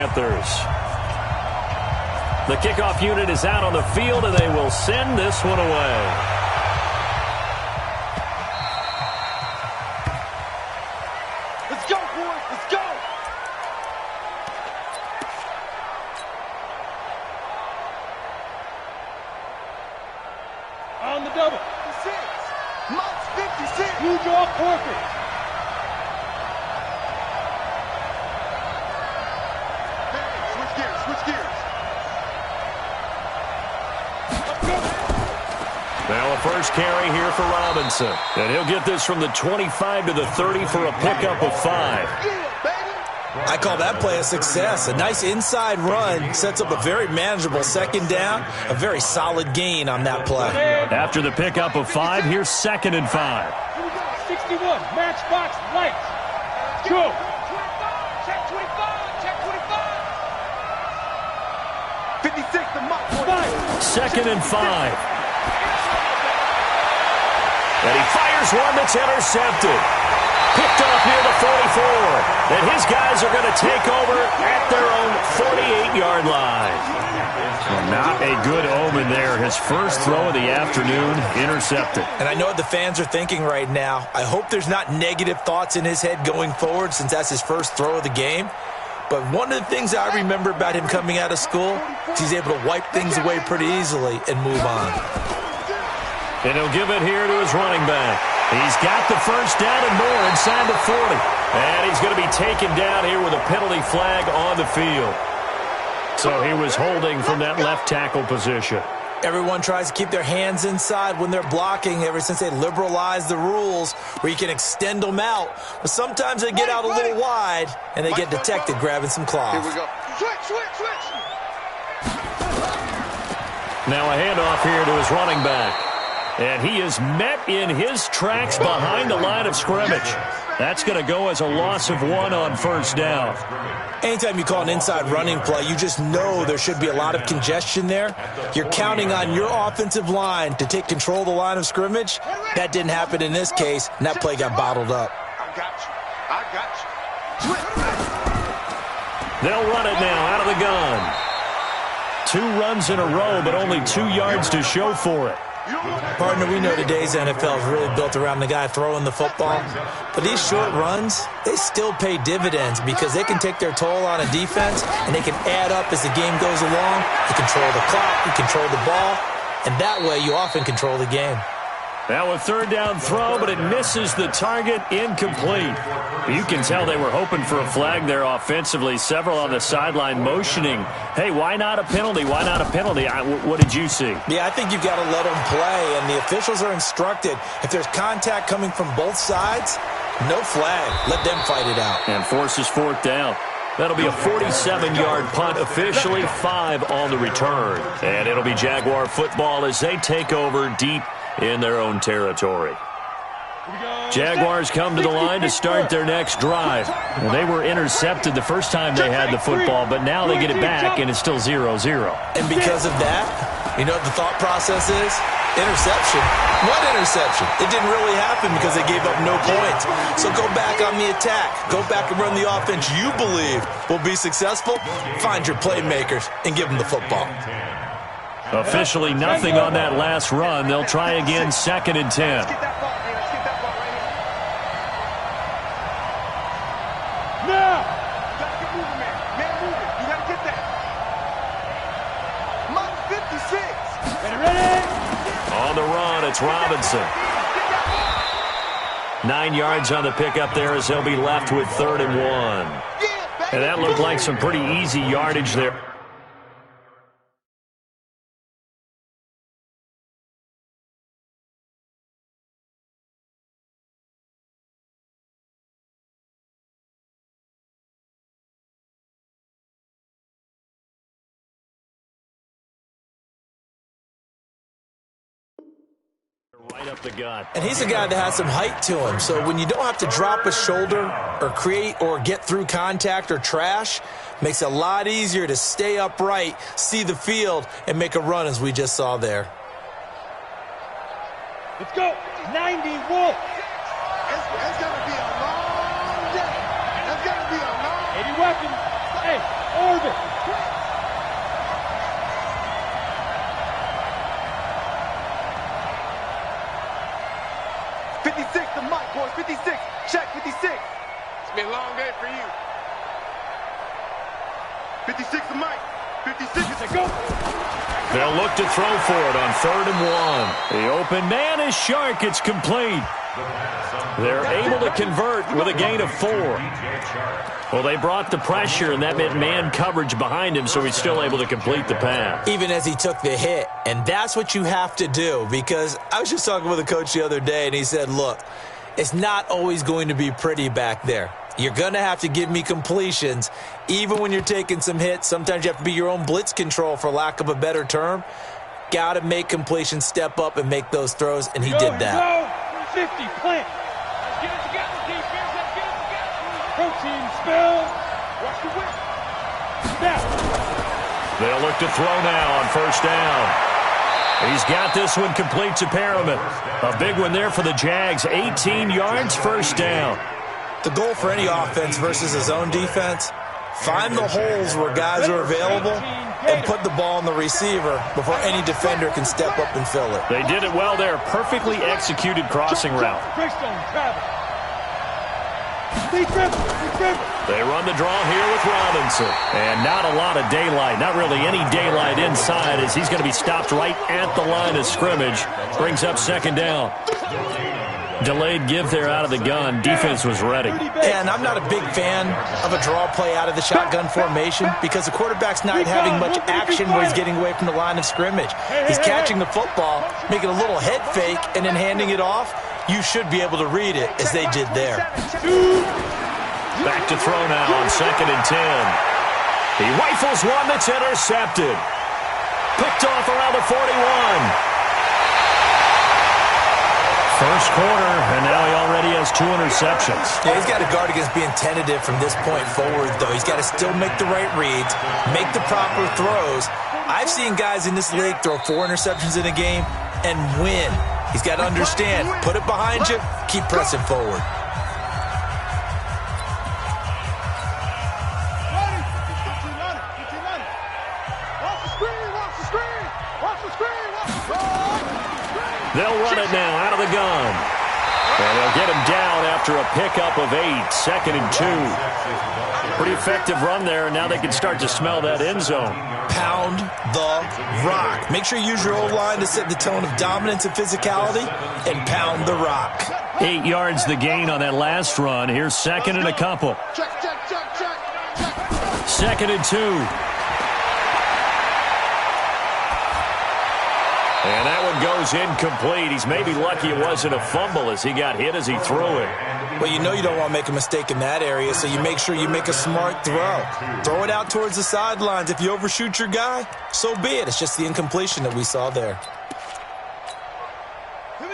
Panthers. The kickoff unit is out on the field, and they will send this one away. Let's go, boys. Let's go. On the double. 56. Mott's 56. Huge off perfect. Switch gears. Now a first carry here for Robinson. And he'll get this from the 25 to the 30 for a pickup of 5. I call that play a success. A nice inside run sets up a very manageable second down. A very solid gain on that play. After the pickup of 5, here's 2nd and 5. 61, matchbox, lights. Go. Check 25, check 25. 56, the Mott. 2nd and 5. And he fires one that's intercepted. Picked off near the 44. And his guys are going to take over at their own 48-yard line. Well, not a good omen there. His first throw of the afternoon, intercepted. And I know what the fans are thinking right now. I hope there's not negative thoughts in his head going forward since that's his first throw of the game. But one of the things I remember about him coming out of school is he's able to wipe things away pretty easily and move on. And he'll give it here to his running back. He's got the first down and more inside the 40. And he's going to be taken down here with a penalty flag on the field. So he was holding from that left tackle position. Everyone tries to keep their hands inside when they're blocking ever since they liberalized the rules where you can extend them out. But sometimes they get out a little wide and they get detected grabbing some cloth. Here we go. Switch. Now a handoff here to his running back. And he is met in his tracks behind the line of scrimmage. That's going to go as a loss of 1 on first down. Anytime you call an inside running play, you just know there should be a lot of congestion there. You're counting on your offensive line to take control of the line of scrimmage. That didn't happen in this case, and that play got bottled up. I got you. They'll run it now out of the gun. 2 runs in a row, but only 2 yards to show for it. Partner, we know today's NFL is really built around the guy throwing the football. But these short runs, they still pay dividends because they can take their toll on a defense and they can add up as the game goes along. You control the clock, you control the ball, and that way you often control the game. Now a third down throw, but it misses the target, incomplete. You can tell they were hoping for a flag there offensively. Several on the sideline motioning, hey, why not a penalty? Why not a penalty? What did you see? Yeah, I think you've got to let them play, and the officials are instructed. If there's contact coming from both sides, no flag. Let them fight it out. And forces 4th down. That'll be a 47-yard punt, officially 5 on the return. And it'll be Jaguar football as they take over deep in their own territory. Jaguars come to the line to start their next drive. Well, they were intercepted the first time they had the football, but now they get it back, and it's still 0-0. And because of that, you know what the thought process is? Interception. What interception? It didn't really happen because they gave up no points. So go back on the attack. Go back and run the offense you believe will be successful. Find your playmakers and give them the football. Officially nothing on that last run. They'll try again, 2nd and 10. Now! You gotta get moving, man. Man moving. You gotta get that. Mott 56. Ready? On the run, it's Robinson. 9 yards on the pickup there as they'll be left with 3rd and 1. And that looked like some pretty easy yardage there. Right up the gut. And he's a guy that has some height to him. So when you don't have to drop a shoulder or create or get through contact or trash, makes it a lot easier to stay upright, see the field, and make a run as we just saw there. Let's go. 90 Wolf. It's going to be a long day. It's going to be a long day. 80 weapons. Hey, Move it. The mic, boys. 56. Check 56. It's been a long day for you. 56 the mic. 56 is a go. They'll look to throw for it on 3rd and 1. The open man is Shark. It's complete. They're able to convert with a gain of 4. Well, they brought the pressure, and that meant man coverage behind him, so he's still able to complete the pass. Even as he took the hit, and that's what you have to do, because I was just talking with a coach the other day, and he said, look, it's not always going to be pretty back there. You're going to have to give me completions, even when you're taking some hits. Sometimes you have to be your own blitz control, for lack of a better term. Got to make completions, step up, and make those throws, and he did that. 50, plant. Let's get it together, defense. Let's get it together. Protein, spell. Watch the whip. Snap. They'll look to throw now on 1st down. He's got this one complete to Perriman. A big one there for the Jags. 18 yards, 1st down. The goal for any offense versus his own defense, find the holes where guys are available and put the ball on the receiver before any defender can step up and fill it. They did it well there. Perfectly executed crossing route. They run the draw here with Robinson. And not a lot of daylight, not really any daylight inside, as he's going to be stopped right at the line of scrimmage. Brings up 2nd down. Delayed give there out of the gun. Defense was ready. And I'm not a big fan of a draw play out of the shotgun formation because the quarterback's not having much action where he's getting away from the line of scrimmage. He's catching the football, making a little head fake, and then handing it off. You should be able to read it as they did there. Back to throw now on 2nd and 10. He rifles one that's intercepted. Picked off around the 41. First quarter, and now he already has 2 interceptions. Yeah, he's got to guard against being tentative from this point forward, though. He's got to still make the right reads, make the proper throws. I've seen guys in this league throw 4 interceptions in a game and win. He's got to understand, put it behind you, keep pressing forward. They'll run it now out of the gun. And they'll get him down after a pickup of 8, 2nd and 2. Pretty effective run there, and now they can start to smell that end zone. Pound the rock. Make sure you use your O-line to set the tone of dominance and physicality, and pound the rock. 8 yards the gain on that last run. Here's 2nd and a couple. 2nd and 2. And that one goes incomplete. He's maybe lucky it wasn't a fumble as he got hit as he threw it. Well, you know you don't want to make a mistake in that area, so you make sure you make a smart throw. Throw it out towards the sidelines. If you overshoot your guy, so be it. It's just the incompletion that we saw there.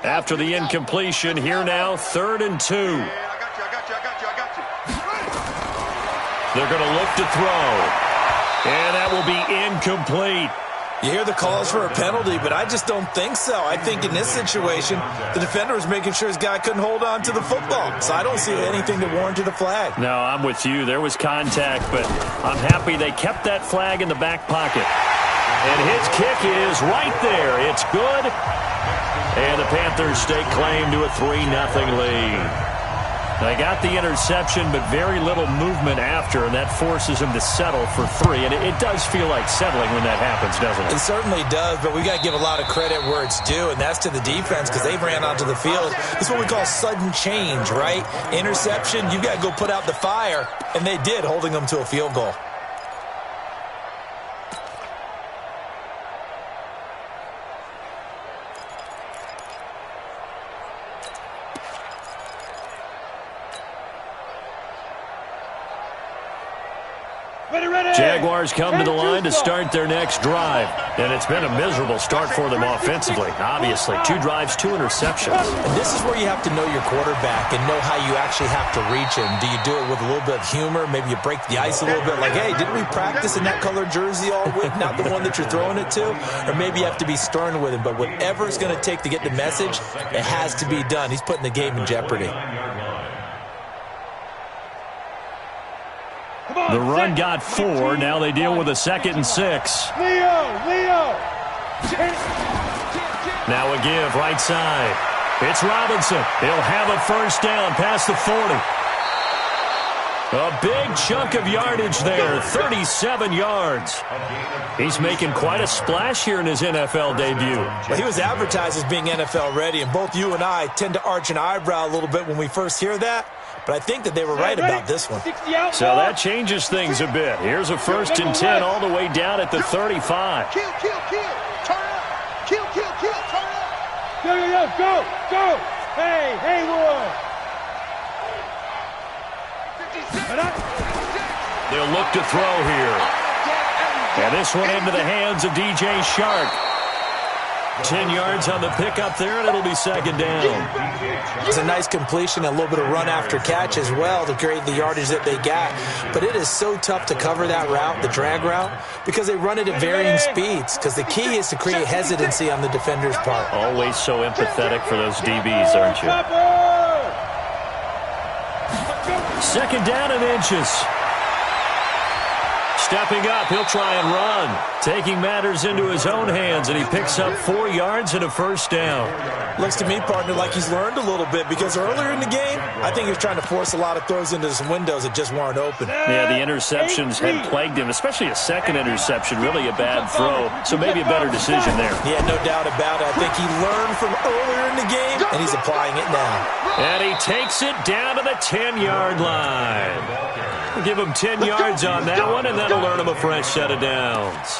After the incompletion, here now, 3rd and 2. I got you. They're going to look to throw. And that will be incomplete. You hear the calls for a penalty, but I just don't think so. I think in this situation, the defender was making sure his guy couldn't hold on to the football. So I don't see anything that warranted a flag. No, I'm with you. There was contact, but I'm happy they kept that flag in the back pocket. And his kick is right there. It's good. And the Panthers stake claim to a 3-0 lead. They got the interception, but very little movement after, and that forces him to settle for 3. And it does feel like settling when that happens, doesn't it? It certainly does, but we got to give a lot of credit where it's due, and that's to the defense because they ran onto the field. It's what we call sudden change, right? Interception, you got to go put out the fire, and they did, holding them to a field goal. Jaguars come to the line to start their next drive. And it's been a miserable start for them offensively. Obviously, 2 drives, 2 interceptions. And this is where you have to know your quarterback and know how you actually have to reach him. Do you do it with a little bit of humor? Maybe you break the ice a little bit like, hey, didn't we practice in that colored jersey all week? Not the one that you're throwing it to? Or maybe you have to be stern with him. But whatever it's going to take to get the message, it has to be done. He's putting the game in jeopardy. The run got 4. Now they deal with a 2nd and 6. Leo. Now a give right side. It's Robinson. He'll have a first down past the 40. A big chunk of yardage there, 37 yards. He's making quite a splash here in his NFL debut. Well, he was advertised as being NFL ready, and both you and I tend to arch an eyebrow a little bit when we first hear that, but I think that they were right about this one. So that changes things a bit. Here's a 1st and 10 all the way down at the 35. Kill. Turn up. Kill. Turn up. Go. Hey, Haywood. They'll look to throw here. And this one into the hands of DJ Shark. 10 yards on the pickup there, and it'll be 2nd down. It's a nice completion, a little bit of run after catch as well to create the yardage that they got. But it is so tough to cover that route, the drag route, because they run it at varying speeds. Because the key is to create hesitancy on the defender's part. Always so empathetic for those DBs, aren't you? 2nd down and inches. Stepping up, he'll try and run. Taking matters into his own hands, and he picks up 4 yards and a first down. Looks to me, partner, like he's learned a little bit, because earlier in the game, I think he was trying to force a lot of throws into some windows that just weren't open. Yeah, the interceptions had plagued him, especially a 2nd interception, really a bad throw, so maybe a better decision there. Yeah, no doubt about it. I think he learned from earlier in the game, and he's applying it now. And he takes it down to the 10-yard line. We'll give him 10 yards on that one, and that'll earn him a fresh set of downs.